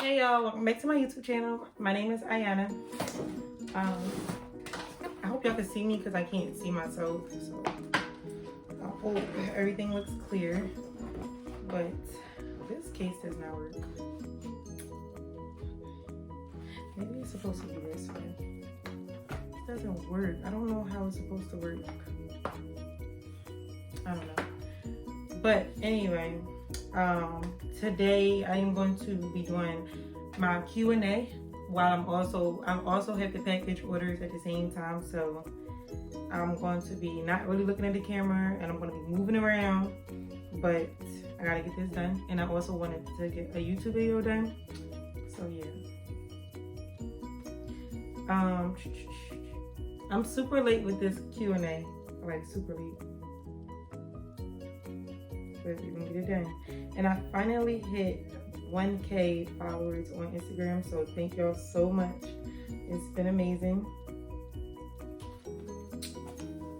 Hey y'all, welcome back to my YouTube channel. My name is Ayana. I hope y'all can see me because I can't see myself. So I hope everything looks clear. But this case does not work. Maybe it's supposed to be this way. It doesn't work. I don't know how it's supposed to work. I don't know. But anyway, today I am going to be doing my Q&A while I'm also have to package orders at the same time. So I'm going to be not really looking at the camera and I'm going to be moving around, but I gotta get this done. And I also wanted to get a YouTube video done. So yeah. I'm super late with this Q&A, like super late. But you can get it done. And I finally hit 1K followers on Instagram, so thank y'all so much. It's been amazing.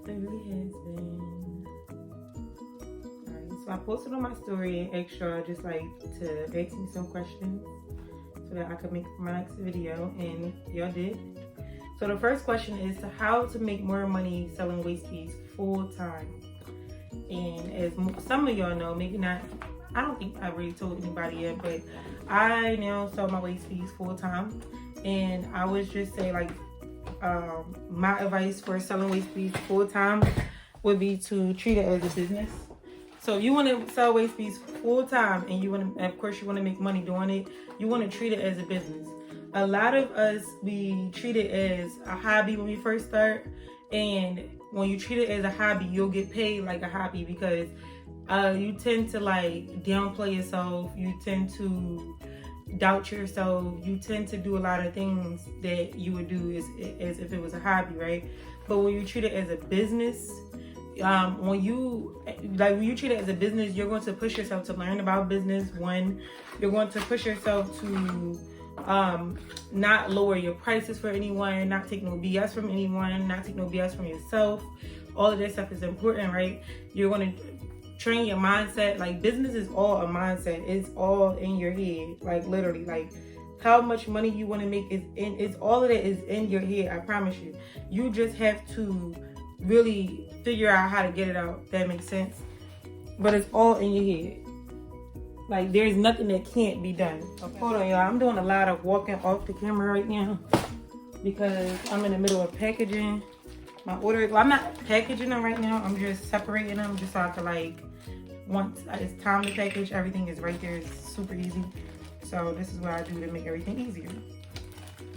It really has been. Alright, so I posted on my story and asked y'all just like to ask me some questions so that I could make my next video, and y'all did. So the first question is how to make more money selling waist beads full time. And as some of y'all know, maybe not, I don't think I really told anybody yet, but I now sell my waist beads full time. And I would just say, like, my advice for selling waist beads full time would be to treat it as a business. So if you want to sell waist beads full time and you want to, of course, you want to make money doing it, you want to treat it as a business. A lot of us, we treat it as a hobby when we first start, and when you treat it as a hobby, you'll get paid like a hobby because you tend to like downplay yourself. You tend to doubt yourself. You tend to do a lot of things that you would do as if it was a hobby, right? But when you treat it as a business, when you treat it as a business, you're going to push yourself to learn about business. One, you're going to push yourself to not lower your prices for anyone, not take no BS from anyone, not take no BS from yourself. All of that stuff is important, right? You're going to train your mindset. Like, business is all a mindset. It's all in your head. Like, literally, like how much money you want to make it's all of it is in your head. I promise you. You just have to really figure out how to get it out. That makes sense. But it's all in your head. Like, there's nothing that can't be done. Okay. Hold on, y'all. I'm doing a lot of walking off the camera right now because I'm in the middle of packaging my order. Well, I'm not packaging them right now. I'm just separating them just so I can, like, once it's time to package, everything is right there. It's super easy. So this is what I do to make everything easier.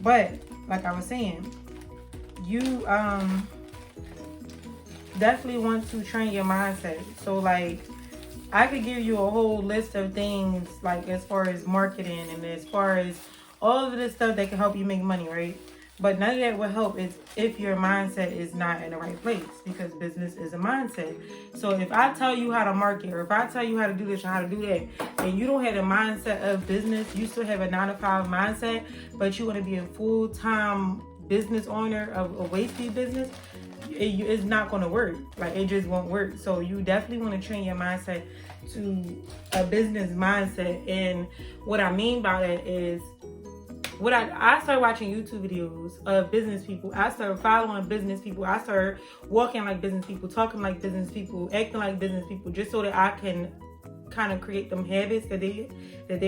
But like I was saying, you definitely want to train your mindset. So, like, I could give you a whole list of things, like as far as marketing and as far as all of this stuff that can help you make money, right? But none of that will help if your mindset is not in the right place, because business is a mindset. So if I tell you how to market, or if I tell you how to do this or how to do that, and you don't have the mindset of business, you still have a 9-to-5 mindset, but you want to be a full-time business owner of a waist bead business, it's not going to work. Like, it just won't work. So you definitely want to train your mindset to a business mindset. And what I mean by that is, I started watching YouTube videos of business people. I started following business people. I started walking like business people, talking like business people, acting like business people, just so that I can kind of create them habits that they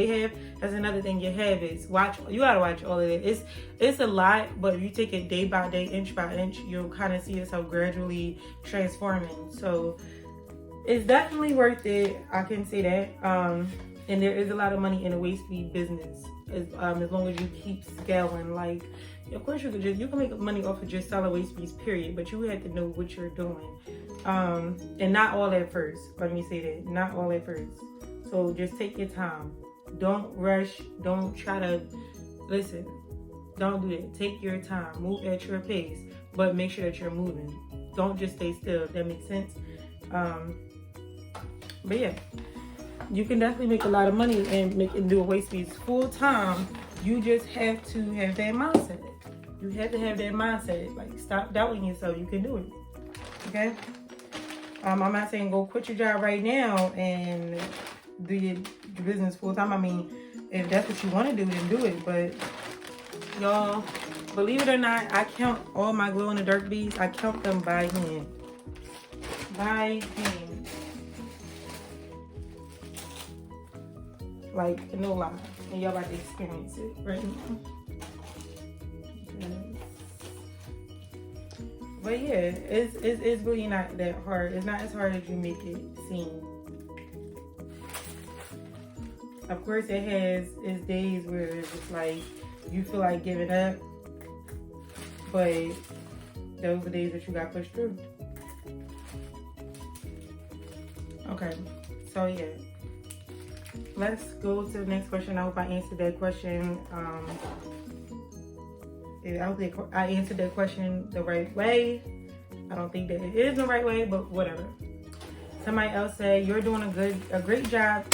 have. That's another thing. Your habits. You gotta watch all of it. It's a lot, but if you take it day by day, inch by inch, you'll kind of see yourself gradually transforming. So it's definitely worth it. I can say that. And there is a lot of money in the waist bead business as long as you keep scaling. Like, of course you can make money off of just selling waist beads, period. But you have to know what you're doing. And not all at first. Let me say that. Not all at first. So just take your time. Don't rush. Don't try to listen. Don't do that. Take your time. Move at your pace, but make sure that you're moving. Don't just stay still. If that makes sense. But yeah, you can definitely make a lot of money and do a waist beads full time. You just have to have that mindset. You have to have that mindset. Like, stop doubting yourself. You can do it. Okay? I'm not saying go quit your job right now and do your business full time. I mean, If that's what you want to do, then do it. But y'all, believe it or not, I count all my glow in the dark beads. I count them by hand. By hand. Like, no lie. And y'all about to experience it right now. But yeah, it's really not that hard. It's not as hard as you make it seem. Of course, it has its days where it's just like you feel like giving up, but those are the days that you got pushed through. Okay, so yeah, let's go to the next question. I hope I answered that question. I hope I answered that question the right way. I don't think that it is the right way, but whatever. Somebody else said, you're doing a great job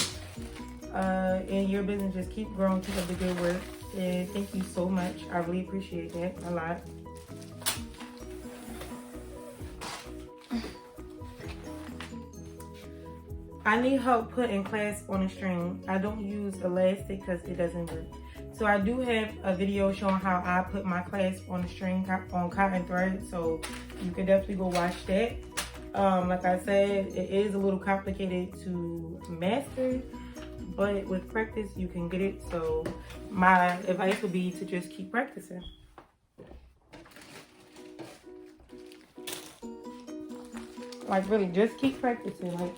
in your business. Just keep growing, keep up the good work. And thank you so much. I really appreciate that a lot. I need help putting clasp on a string. I don't use elastic because it doesn't work. So I do have a video showing how I put my clasp on the string on cotton thread. So you can definitely go watch that. Like I said, it is a little complicated to master, but with practice you can get it. So my advice would be to just keep practicing. Like really, just keep practicing. Like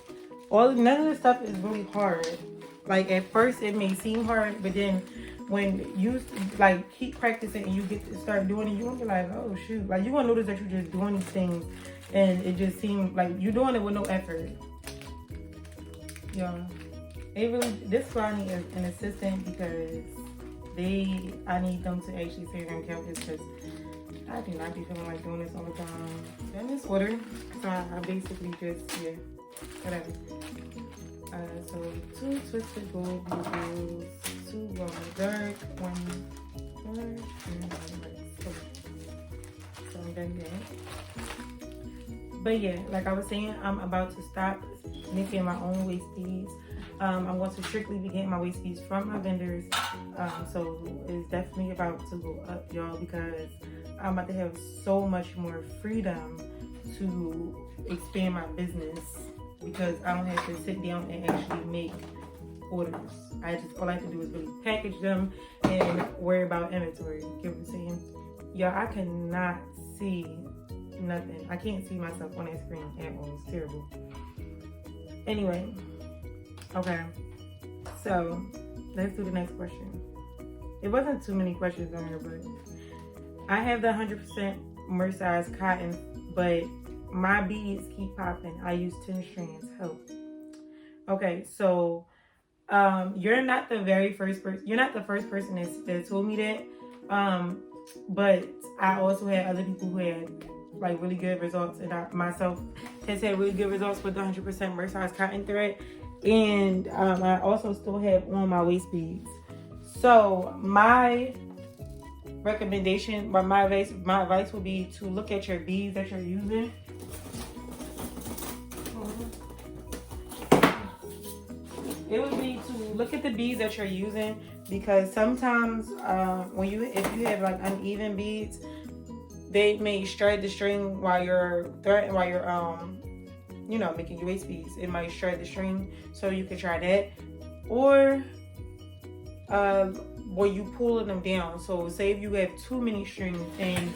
none of the stuff is really hard. Like at first it may seem hard, but then when you like keep practicing and you get to start doing it, you're gonna be like, oh shoot, like you're gonna notice that you're just doing these things and it just seems like you're doing it with no effort. Yeah, it really, this is why I need an assistant, because I need them to actually sit here and count this, because I do not be feeling like doing this all the time. In this order, so I basically just, yeah, whatever. So 2 twisted gold beads, 2 glow in the dark, 1 dark, and 1 light. So I'm done there. But yeah, like I was saying, I'm about to stop making my own waist beads. I'm going to strictly be getting my waist beads from my vendors. So it's definitely about to go up, y'all, because I'm about to have so much more freedom to expand my business, because I don't have to sit down and actually make orders. All I have to do is really package them and worry about inventory. You get what I'm saying? Y'all, I cannot see nothing. I can't see myself on that screen at all. It's terrible. Anyway, okay. So let's do the next question. It wasn't too many questions on here, but I have the 100% mercerized cotton, but my beads keep popping. I use 10 strands. Help. Okay, so you're not the very first person. You're not the first person that told me that. But I also had other people who had like really good results, and I myself has had really good results with the 100% mercerized cotton thread. And I also still have on my waist beads. So my recommendation, or my advice would be to look at your beads that you're using. It would be to look at the beads that you're using, because sometimes if you have like uneven beads, they may shred the string while you're making your waist beads. It might shred the string, so you can try that. Or where you pulling them down. So say if you have too many strings and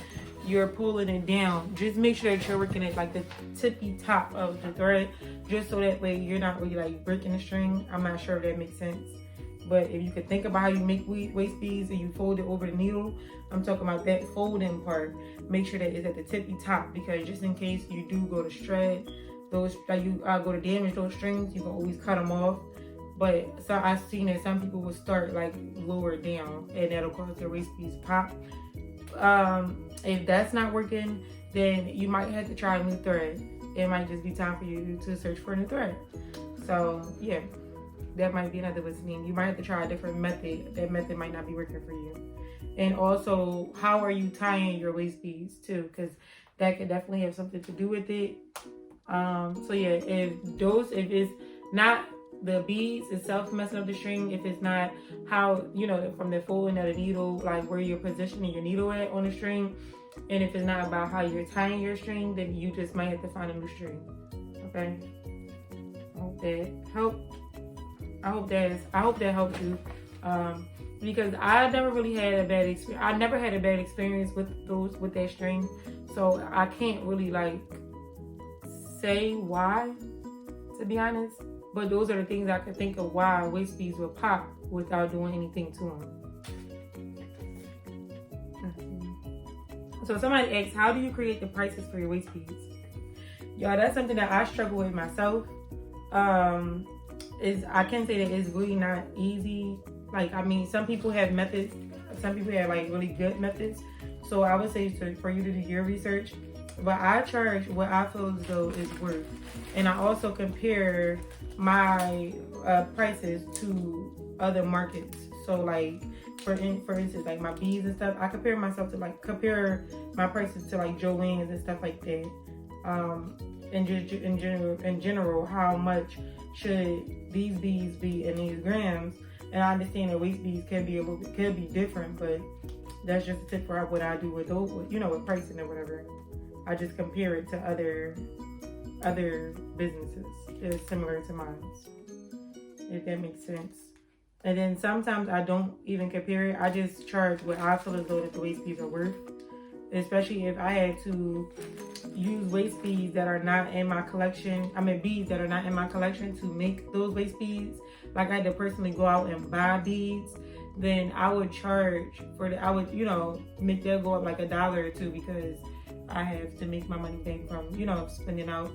you're pulling it down, just make sure that you're working at like the tippy top of the thread, just so that way you're not really like breaking the string. I'm not sure if that makes sense, but if you could think about how you make waist beads and you fold it over the needle, I'm talking about that folding part. Make sure that it's at the tippy top, because just in case you do go to shred those, like you go to damage those strings, you can always cut them off. But so I've seen that some people will start like lower down, and that'll cause their waist beads pop. If that's not working, then you might have to try a new thread. It might just be time for you to search for a new thread. So yeah, that might be another listening. You might have to try a different method. That method might not be working for you. And also, how are you tying your waist beads too? Because that could definitely have something to do with it. So yeah, if it's not the beads itself messing up the string, if it's not how, you know, from the folding of the needle, like where you're positioning your needle at on the string, and if it's not about how you're tying your string, then you just might have to find a new string. Okay, I hope that helped. I hope that helped you, because I never really had a bad experience. I never had a bad experience with that string, so I can't really like say why, to be honest. But those are the things I could think of why waist beads would pop without doing anything to them. So somebody asked, how do you create the prices for your waist beads? Y'all, that's something that I struggle with myself. I can say that it's really not easy. Like, I mean, some people have methods. Some people have like really good methods. So I would say for you to do your research. But I charge what I feel as though is worth. And I also compare my prices to other markets. So like, for instance, like my beads and stuff, I compare my prices to like Joann's and stuff like that. In general, how much should these beads be in these grams? And I understand that waist beads could be different, but that's just a tip for what I do with those, you know, with pricing or whatever. I just compare it to other businesses that are similar to mine, if that makes sense. And then sometimes I don't even compare it. I just charge what I feel as though that the waist beads are worth. Especially if I had to use waist beads that are not in my collection. I mean, beads that are not in my collection to make those waist beads. Like I had to personally go out and buy beads. Then I would charge for I would, you know, make that go up like $1 or $2 because I have to make my money back from, you know, spending out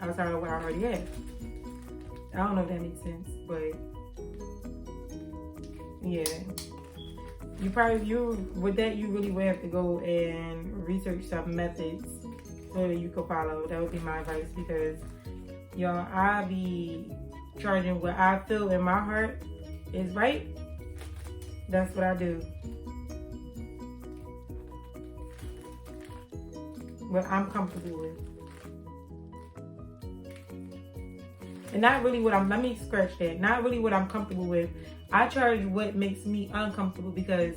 outside of what I already have. I don't know if that makes sense, but yeah. With that, you really would have to go and research some methods so that you could follow. That would be my advice, because y'all, I be charging what I feel in my heart is right. That's what I do. What I'm comfortable with. And not really let me scratch that. Not really what I'm comfortable with. I charge what makes me uncomfortable, because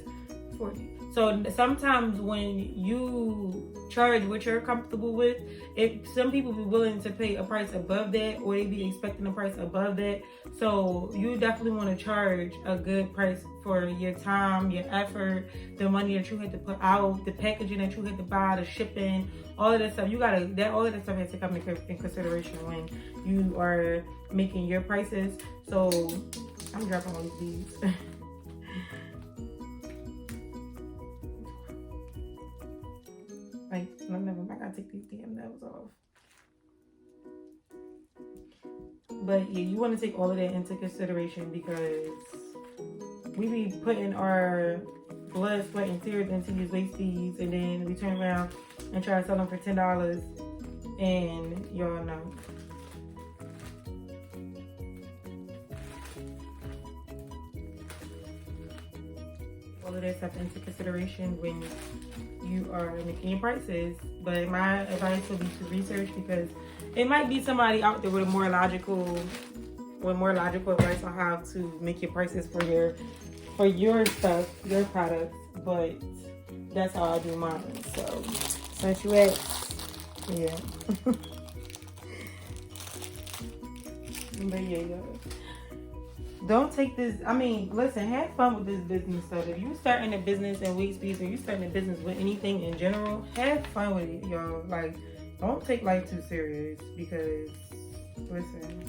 so sometimes when you charge what you're comfortable with, if some people be willing to pay a price above that, or they be expecting a price above that. So you definitely want to charge a good price for your time, your effort, the money that you had to put out, the packaging that you had to buy, the shipping, all of that stuff. All of that stuff has to come in consideration when you are making your prices. So I'm dropping all these beads. Like, no, never mind. I gotta take these damn nails off. But yeah, you want to take all of that into consideration, because we be putting our blood, sweat, and tears into these waist beads, and then we turn around and try to sell them for $10, and y'all know. All of that stuff into consideration when you are making your prices. But my advice would be to research, because it might be somebody out there with more logical advice on how to make your prices for your stuff, your products. But that's how I do mine. So since you asked, yeah. But yeah, y'all. Don't take this, I mean, listen, have fun with this business stuff. If you starting a business in waist beads, or you starting a business with anything in general, have fun with it, y'all. Like, don't take life too serious, because, listen,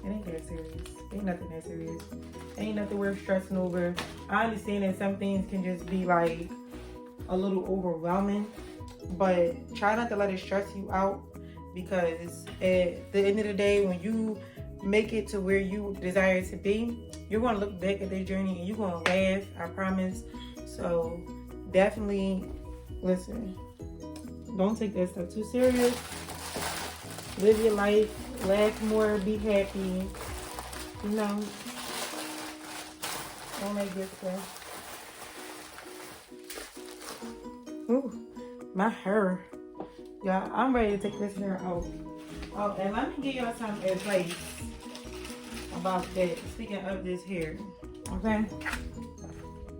it ain't that serious. Ain't nothing that serious. Ain't nothing worth stressing over. I understand that some things can just be like a little overwhelming, but try not to let it stress you out, because at the end of the day, when you make it to where you desire to be, you're going to look back at this journey and you're going to laugh, I promise. So definitely, listen, don't take that stuff too serious. Live your life, laugh more, be happy, you know, all that good stuff. Ooh, my hair. Yeah, I'm ready to take this hair out. Oh, and let me give y'all some advice. about that. Speaking of this hair, okay?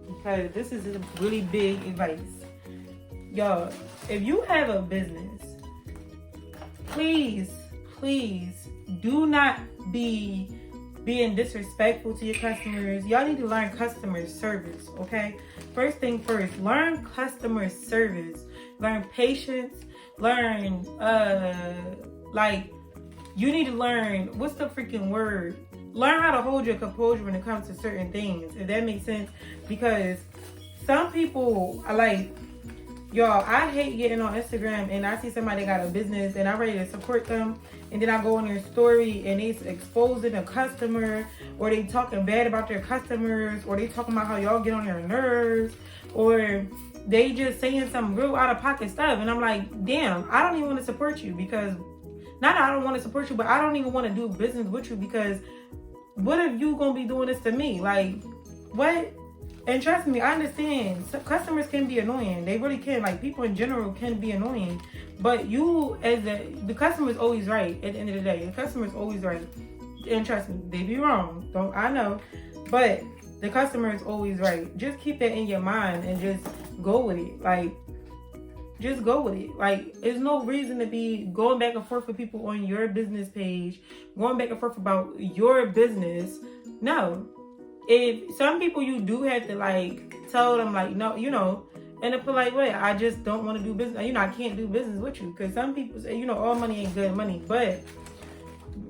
Because this is a really big advice. Y'all, if you have a business, please do not be being disrespectful to your customers. Y'all need to learn customer service, okay? First thing first, learn customer service. Learn patience. Learn, you need to learn, what's the freaking word? Learn how to hold your composure when it comes to certain things, if that makes sense. Because some people are like, y'all, I hate getting on Instagram and I see somebody got a business and I'm ready to support them, and then I go on their story and they exposing a customer, or they talking bad about their customers, or they talking about how y'all get on their nerves, or they just saying some real out of pocket stuff. And I'm like, damn, I don't even want to support you, because not that I don't want to support you, but I don't even want to do business with you, because what if you gonna be doing this to me? Like, what? And trust me, I understand. Customers can be annoying. They really can. Like, people in general can be annoying. But you, as the customer's always right at the end of the day. The customer's always right. And trust me, they be wrong. I know. But the customer is always right. Just keep that in your mind and just go with it. Like, just go with it. Like, there's no reason to be going back and forth with people on your business page, going back and forth about your business. No. If some people, you do have to like tell them, like, no, you know, in a polite way, I just don't want to do business. You know, I can't do business with you, because some people say, you know, all money ain't good money, but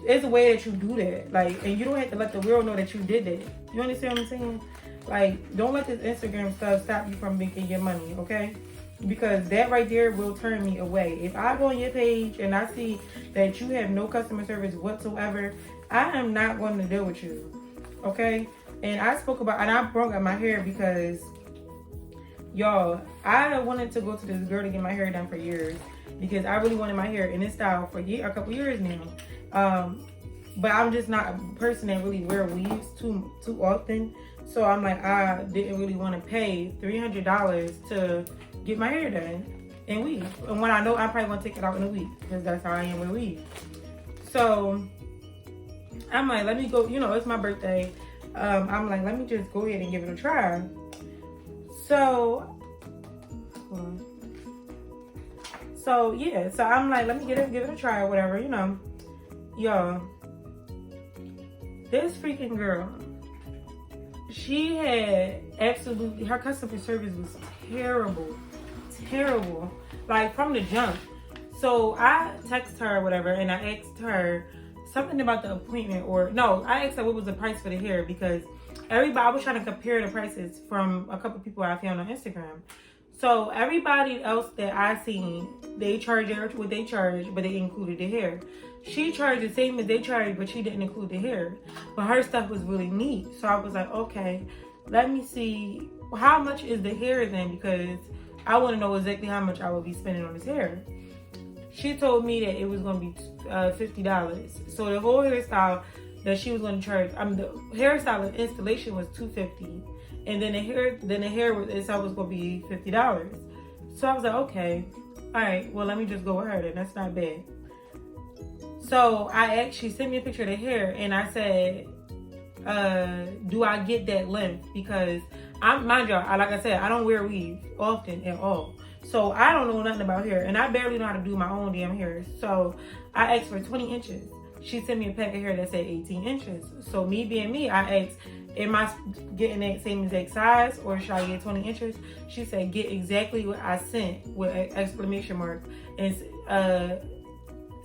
it's a way that you do that. Like, and you don't have to let the world know that you did that. You understand what I'm saying? Like, don't let this Instagram stuff stop you from making your money, okay? Because that right there will turn me away. If I go on your page and I see that you have no customer service whatsoever, I am not going to deal with you, okay? And I brought up my hair because, y'all, I wanted to go to this girl to get my hair done for years, because I really wanted my hair in this style for a couple years now. But I'm just not a person that really wear weaves too often. So I'm like, I didn't really want to pay $300 to get my hair done in weave. And when I know I probably want to take it out in a week, because that's how I am with weave. So I'm like, let me go, you know, it's my birthday. I'm like, let me just go ahead and give it a try. So yeah, so I'm like, let me give it a try or whatever, you know. Y'all, this freaking girl, she had her customer service was terrible, like from the jump. So I texted her or whatever, and I asked her something about the appointment, I asked her what was the price for the hair, because I was trying to compare the prices from a couple people I found on Instagram. So everybody else that I seen, they charged what they charged, but they included the hair. She charged the same as they charged, but she didn't include the hair. But her stuff was really neat. So I was like, okay, let me see, how much is the hair then? Because I want to know exactly how much I will be spending on this hair. She told me that it was going to be $50. So the whole hairstyle that she was going to charge, the hairstyle and installation was $250, and then the hair itself was going to be $50. So I was like, okay, all right, well, let me just go with her then. That's not bad. So she sent me a picture of the hair, and I said, do I get that length? Because mind y'all, like I said, I don't wear weave often at all. So I don't know nothing about hair, and I barely know how to do my own damn hair. So I asked for 20 inches. She sent me a pack of hair that said 18 inches. So me being me, I asked, am I getting that same exact size, or should I get 20 inches? She said, get exactly what I sent with an exclamation mark. And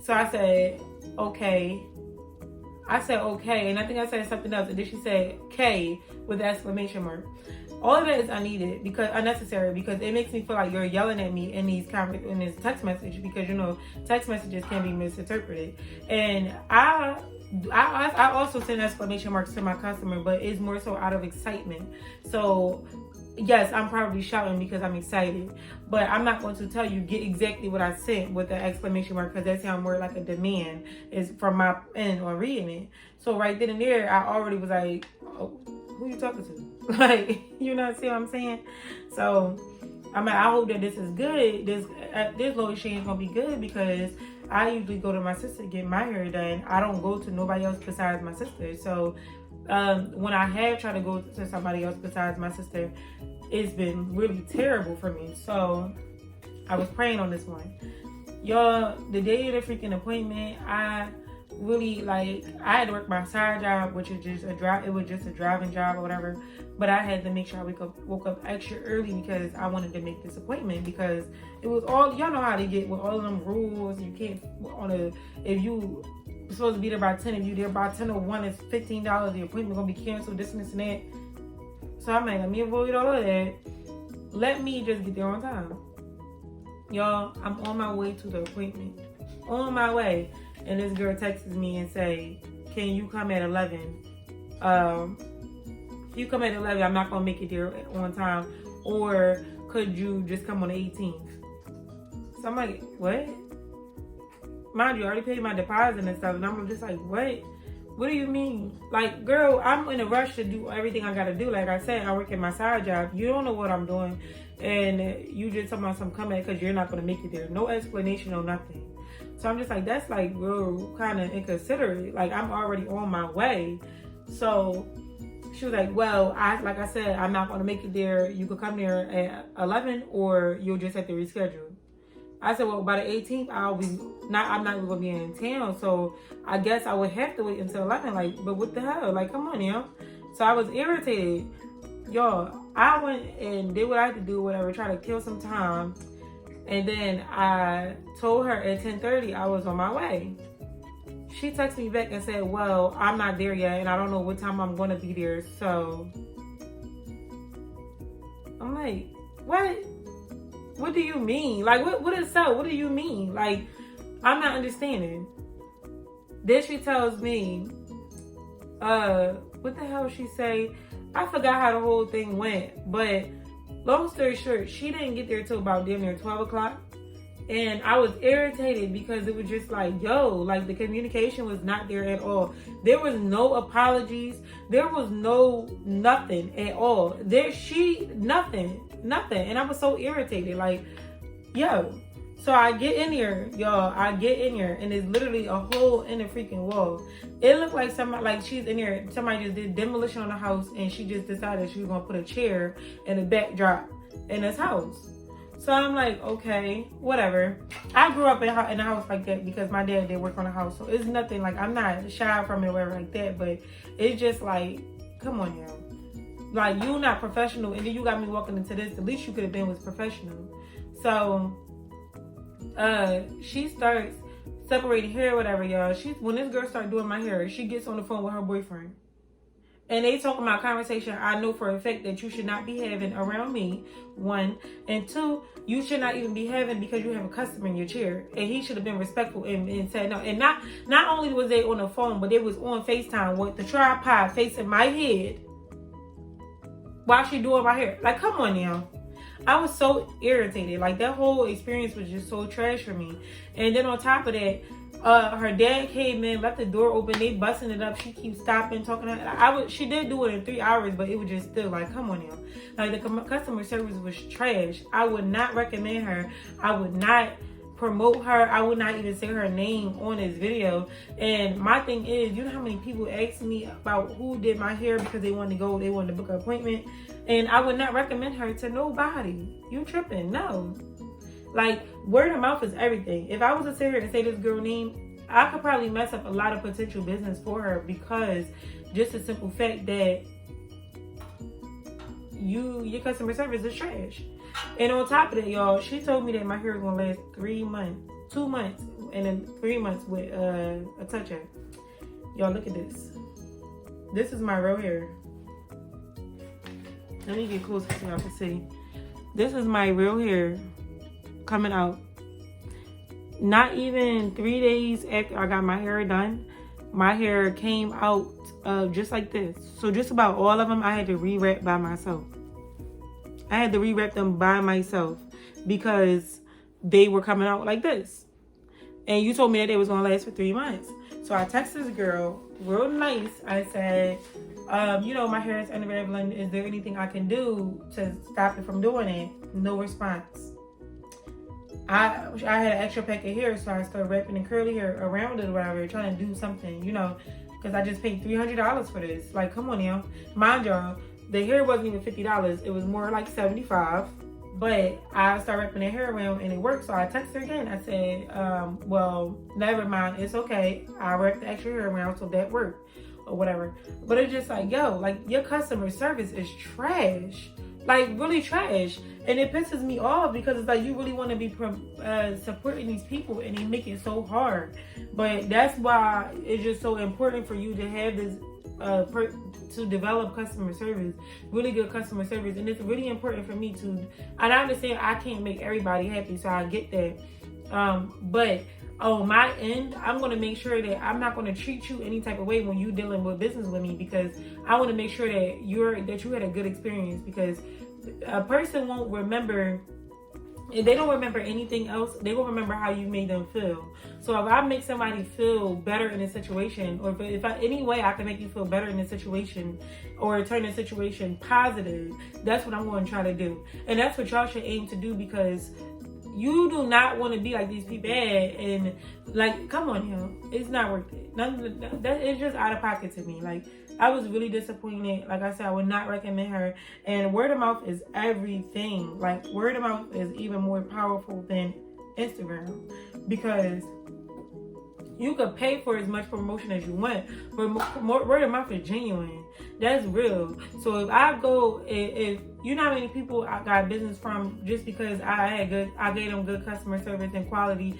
so I said, okay. And I think I said something else, and then she said K with an exclamation mark. All of that is unnecessary, because it makes me feel like you're yelling at me in this text message, because, you know, text messages can be misinterpreted. And I also send exclamation marks to my customer, but it's more so out of excitement. So yes, I'm probably shouting because I'm excited, but I'm not going to tell you get exactly what I sent with the exclamation mark, because that sounds more like a demand is from my end on reading it. So right then and there, I already was like, oh, who you talking to? Like, you know, see what I'm saying? So I hope that this is good. This low exchange is gonna be good, because I usually go to my sister to get my hair done. I don't go to nobody else besides my sister. So when I have tried to go to somebody else besides my sister, it's been really terrible for me. So I was praying on this one. Y'all, the day of the freaking appointment, I really, like, I had to work my side job, which is just a driving job or whatever. But I had to make sure I woke up extra early because I wanted to make this appointment, because it was all, y'all know how they get with all of them rules. You can't if you supposed to be there by 10, if you there by 10:01, it's $15. The appointment gonna be canceled, this and that. So I'm like, let me avoid all of that. Let me just get there on time. Y'all, I'm on my way to the appointment. On my way. And this girl texts me and say, can you come at 11? If you come at 11, I'm not going to make it there on time. Or could you just come on the 18th? So I'm like, what? Mind you, I already paid my deposit and stuff. And I'm just like, what? What do you mean? Like, girl, I'm in a rush to do everything I got to do. Like I said, I work at my side job. You don't know what I'm doing. And you just talking about some come at because you're not going to make it there. No explanation or nothing. So I'm just like, that's like real kind of inconsiderate. Like, I'm already on my way. So she was like, well, like I said, I'm not going to make it there. You could come there at 11 or you'll just have to reschedule. I said, well, by the 18th, I'm not even going to be in town. So I guess I would have to wait until 11. Like, but what the hell? Like, come on, yo. So I was irritated. Y'all, I went and did what I had to do, whatever, try to kill some time. And then I told her at 10:30 I was on my way. She texted me back and said, well, I'm not there yet, and I don't know what time I'm going to be there. So I'm like, what? What do you mean? Like, what is so? What do you mean? Like, I'm not understanding. Then she tells me, what the hell she say? I forgot how the whole thing went, but long story short, she didn't get there till about damn near 12 o'clock. And I was irritated because it was just like, yo, like the communication was not there at all. There was no apologies. There was no nothing at all. Nothing. And I was so irritated. Like, yo. So I get in here, y'all. And there's literally a hole in the freaking wall. It looked like she's in here. Somebody just did demolition on the house, and she just decided she was gonna put a chair and a backdrop in this house. So I'm like, okay, whatever. I grew up in a house like that because my dad did work on the house. So it's nothing, like, I'm not shy from it or whatever like that. But it's just like, come on, y'all. Like, you not professional, and then you got me walking into this. The least you could have been was professional. So she starts separating hair, whatever, y'all. When this girl started doing my hair, she gets on the phone with her boyfriend. And they talking about conversation I know for a fact that you should not be having around me, 1. And 2, you should not even be having because you have a customer in your chair. And he should have been respectful and said no. And not only was they on the phone, but they was on FaceTime with the tripod facing my head while she doing my hair. Like, come on now. I was so irritated. Like, that whole experience was just so trash for me. And then on top of that, her dad came in, left the door open, they busting it up. She keeps stopping, talking to her. She did do it in 3 hours, but it was just still like, come on now. Like, the customer service was trash. I would not recommend her. I would not promote her. I would not even say her name on this video. And my thing is, you know how many people ask me about who did my hair because they wanted to book an appointment. And I would not recommend her to nobody. You tripping? No. Like, word of mouth is everything. If I was to sit here and say this girl name, I could probably mess up a lot of potential business for her because just the simple fact that your customer service is trash. And on top of that, y'all, she told me that my hair is gonna last 3 months, 2 months, and then 3 months with a touch-up. Y'all, look at this. This is my real hair. Let me get closer so y'all can see. This is my real hair coming out. Not even 3 days after I got my hair done, my hair came out just like this. So just about all of them I had to rewrap by myself. I had to rewrap them by myself because they were coming out like this. And you told me that they was gonna last for 3 months. So I texted this girl real nice. I said, you know, my hair is unraveling. Is there anything I can do to stop it from doing it? No response. I had an extra pack of hair, so I started wrapping the curly hair around it or whatever, trying to do something, you know, because I just paid $300 for this. Like, come on now. Mind y'all, the hair wasn't even $50. It was more like $75. But I started wrapping the hair around and it worked. So I texted her again. I said, well, never mind. It's okay. I wrapped the extra hair around, so that worked or whatever. But it's just like, yo, like, your customer service is trash. Like, really trash. And it pisses me off because it's like you really want to be supporting these people and they make it so hard. But that's why it's just so important for you to have this to develop customer service, really good customer service. And it's really important for me to, and I understand I can't make everybody happy, so I get that. But on my end, I'm going to make sure that I'm not going to treat you any type of way when you dealing with business with me, because I want to make sure that you had a good experience, because a person won't remember. If they don't remember anything else, they will remember how you made them feel. So if I make somebody feel better in a situation, or if any way I can make you feel better in a situation, or turn the situation positive, that's what I'm going to try to do. And that's what y'all should aim to do, because you do not want to be like these people bad. And like, come on, yo, it's not worth it. That is just out of pocket to me. Like, I was really disappointed. Like I said, I would not recommend her. And word of mouth is everything. Like, word of mouth is even more powerful than Instagram, because you could pay for as much promotion as you want, but word of mouth is genuine. That's real. So if you know how many people I got business from just because I gave them good customer service and quality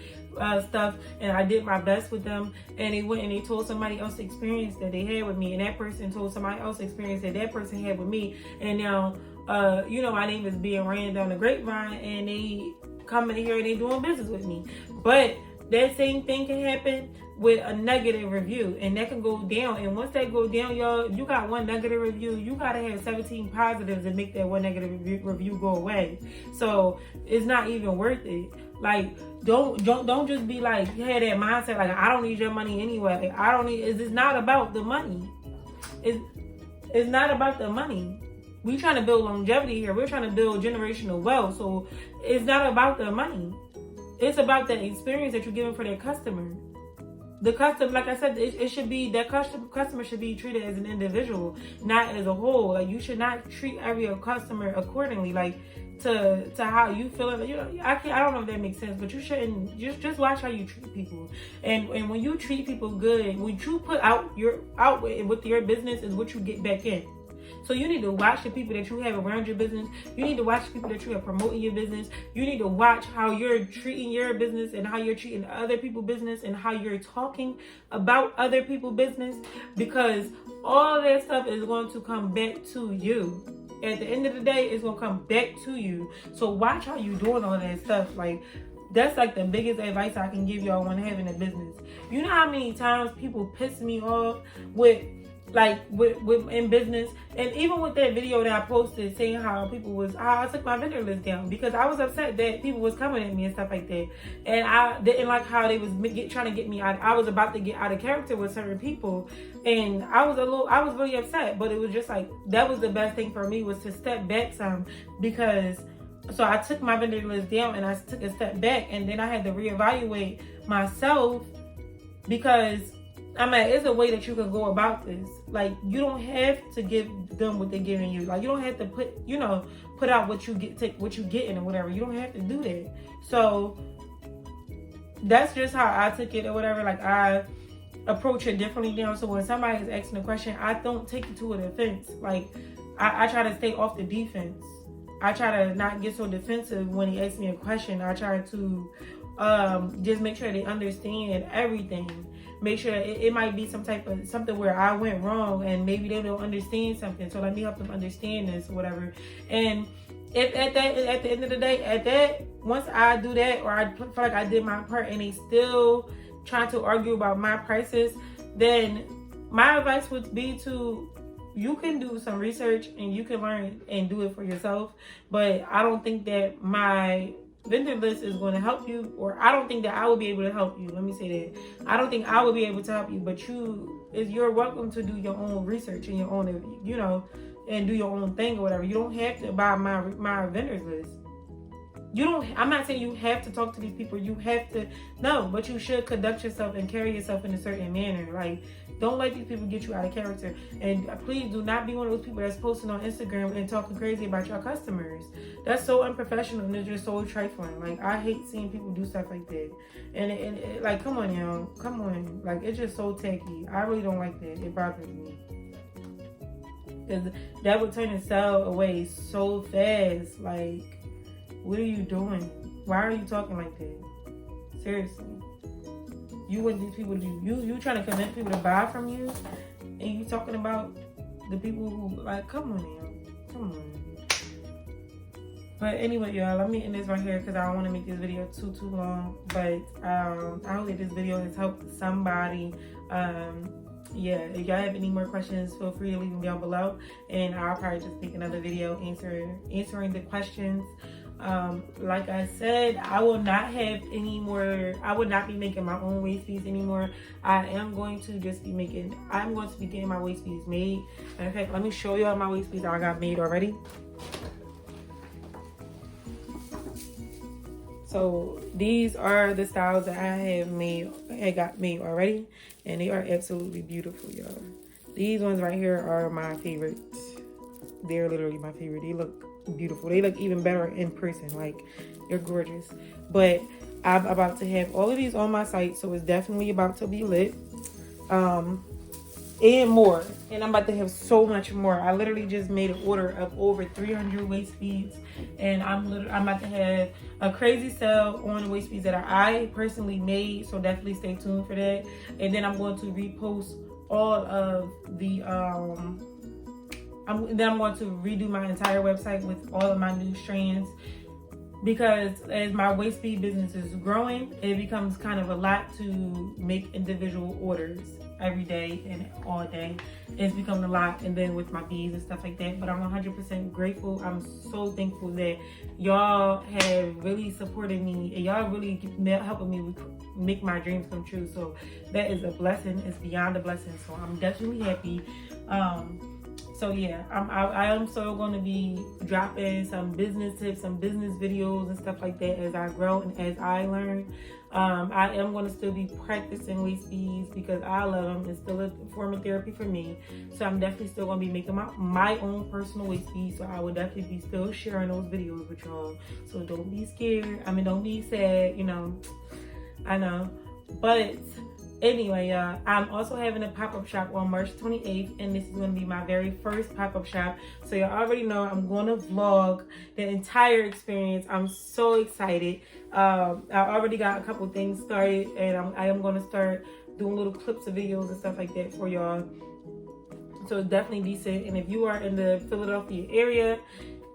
stuff, and I did my best with them, and they went and they told somebody else the experience that they had with me, and that person told somebody else the experience that person had with me, and now my name is being ran down the grapevine, and they come in here and they doing business with me. But that same thing can happen with a negative review, and that can go down. And once that go down, y'all, you got one negative review, you gotta have 17 positives to make that one negative review go away. So it's not even worth it. Like, don't just be like, have that mindset like, I don't need your money anyway. It's not about the money. It's not about the money. We trying to build longevity here. We're trying to build generational wealth. So it's not about the money. It's about the experience that you're giving for that customer. The customer, like I said, it should be, that customer should be treated as an individual, not as a whole. Like, you should not treat every customer accordingly, like to how you feel. You know, I don't know if that makes sense, but you shouldn't. Just watch how you treat people. And when you treat people good, when you put out with your business, is what you get back in. So you need to watch the people that you have around your business. You need to watch the people that you are promoting your business. You need to watch how you're treating your business and how you're treating other people's business and how you're talking about other people's business, because all that stuff is going to come back to you. At the end of the day, it's going to come back to you. So watch how you're doing all that stuff. Like, that's like the biggest advice I can give y'all when having a business. You know how many times people piss me off with in business, and even with that video that I posted saying how I took my vendor list down because I was upset that people was coming at me and stuff like that, and I didn't like how they was trying to get me out. I was about to get out of character with certain people, and I was really upset. But it was just like, that was the best thing for me, was to step back some, because so I took my vendor list down and I took a step back, and then I had to reevaluate myself, because it's a way that you can go about this. Like, you don't have to give them what they're giving you. Like, you don't have to put out what you get, take what you getting or whatever. You don't have to do that. So that's just how I took it or whatever. Like, I approach it differently now. So when somebody is asking a question, I don't take it to a defense. Like, I try to stay off the defense. I try to not get so defensive when he asks me a question. I try to just make sure they understand everything. Make sure it might be something where I went wrong and maybe they don't understand something. So let me help them understand this or whatever. And if at the end of the day, once I do that, or I feel like I did my part and they still trying to argue about my prices, then my advice would be you can do some research and you can learn and do it for yourself. But I don't think that my vendor list is going to help you, or I don't think that I will be able to help you. Let me say that. I don't think I will be able to help you, but you're welcome to do your own research and your own, and do your own thing or whatever. You don't have to buy my vendor list. I'm not saying you have to talk to these people. You have to, no, but you should conduct yourself and carry yourself in a certain manner. Like, don't let these people get you out of character. And please do not be one of those people that's posting on Instagram and talking crazy about your customers. That's so unprofessional and it's just so trifling. Like, I hate seeing people do stuff like that. And like, come on, y'all. Come on. Like, it's just so tacky. I really don't like that. It bothers me. Because that would turn and sell away so fast. Like, what are you doing? Why are you talking like that? Seriously. You want these people to do, you trying to convince people to buy from you, and you talking about the people who, like, come on now. Come on. But anyway, y'all, let me end this right here because I don't want to make this video too long. But I hope that this video has helped somebody. Yeah, if y'all have any more questions, feel free to leave them down below, and I'll probably just make another video answering the questions. Like I said, I will not have any more, I would not be making my own waist beads anymore. I'm going to be getting my waist beads made. And in fact, let me show you all my waist beads I got made already. So these are the styles that I got made already, and they are absolutely beautiful, y'all. These ones right here are my favorites. They're literally my favorite. They look beautiful. They look even better in person. Like, they're gorgeous. But I'm about to have all of these on my site, so it's definitely about to be lit. And more. And I'm about to have so much more. I literally just made an order of over 300 waist beads, and I'm about to have a crazy sale on the waist beads that I personally made, so definitely stay tuned for that. And then I'm going to repost all of the then I'm going to redo my entire website with all of my new strands, because as my waist bead business is growing, it becomes kind of a lot to make individual orders every day and all day. It's becoming a lot, and then with my beads and stuff like that. But I'm 100% grateful. I'm so thankful that y'all have really supported me, and y'all really helping me make my dreams come true. So that is a blessing. It's beyond a blessing. So I'm definitely happy. So yeah, I am still going to be dropping some business tips, some business videos and stuff like that as I grow and as I learn. I am going to still be practicing waist beads because I love them. It's still a form of therapy for me. So I'm definitely still going to be making my own personal waist beads. So I will definitely be still sharing those videos with y'all. So don't be scared. I mean, don't be sad, you know. I know. But anyway, y'all, I'm also having a pop-up shop on March 28th, and this is going to be my very first pop-up shop. So y'all already know I'm going to vlog the entire experience. I'm so excited. I already got a couple things started, and I am going to start doing little clips of videos and stuff like that for y'all. So it's definitely decent. And if you are in the Philadelphia area,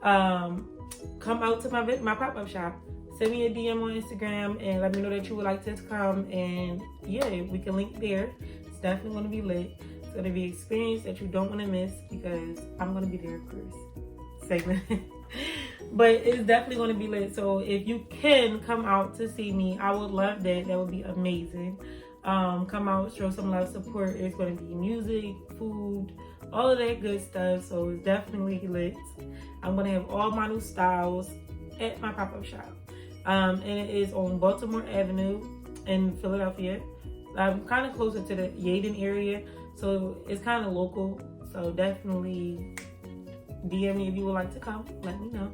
come out to my pop-up shop. Send me a DM on Instagram and let me know that you would like to come, and yeah, we can link there. It's definitely going to be lit. It's going to be an experience that you don't want to miss, because I'm going to be there, of course. Segment. But it's definitely going to be lit. So if you can come out to see me, I would love that. That would be amazing. Come out, show some love, support. It's going to be music, food, all of that good stuff. So it's definitely lit. I'm going to have all my new styles at my pop-up shop. And it is on Baltimore Avenue in Philadelphia. I'm kind of closer to the Yaden area, so it's kind of local. So definitely DM me if you would like to come. Let me know.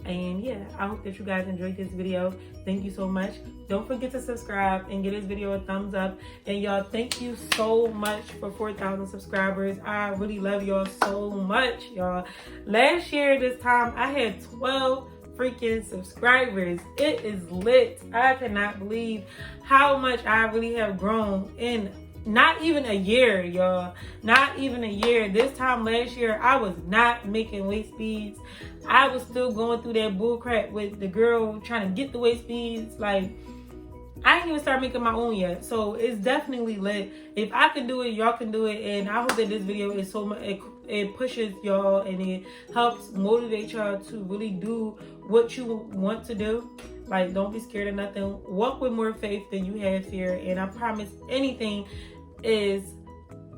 And yeah, I hope that you guys enjoyed this video. Thank you so much. Don't forget to subscribe and give this video a thumbs up. And y'all, thank you so much for 4,000 subscribers. I really love y'all so much, y'all. Last year this time I had 12 freaking subscribers. It is lit. I cannot believe how much I really have grown in not even a year, y'all. Not even a year. This time last year, I was not making waist beads. I was still going through that bull crap with the girl trying to get the waist beads. Like, I didn't even start making my own yet. So it's definitely lit. If I can do it, y'all can do it. And I hope that this video is so much, it pushes y'all and it helps motivate y'all to really do what you want to do. Like, don't be scared of nothing. Walk with more faith than you have fear. And I promise anything is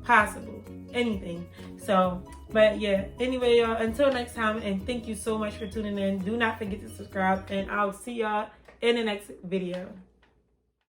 possible. anything. So, but yeah, anyway, y'all, until next time, and thank you so much for tuning in. Do not forget to subscribe, and I'll see y'all in the next video.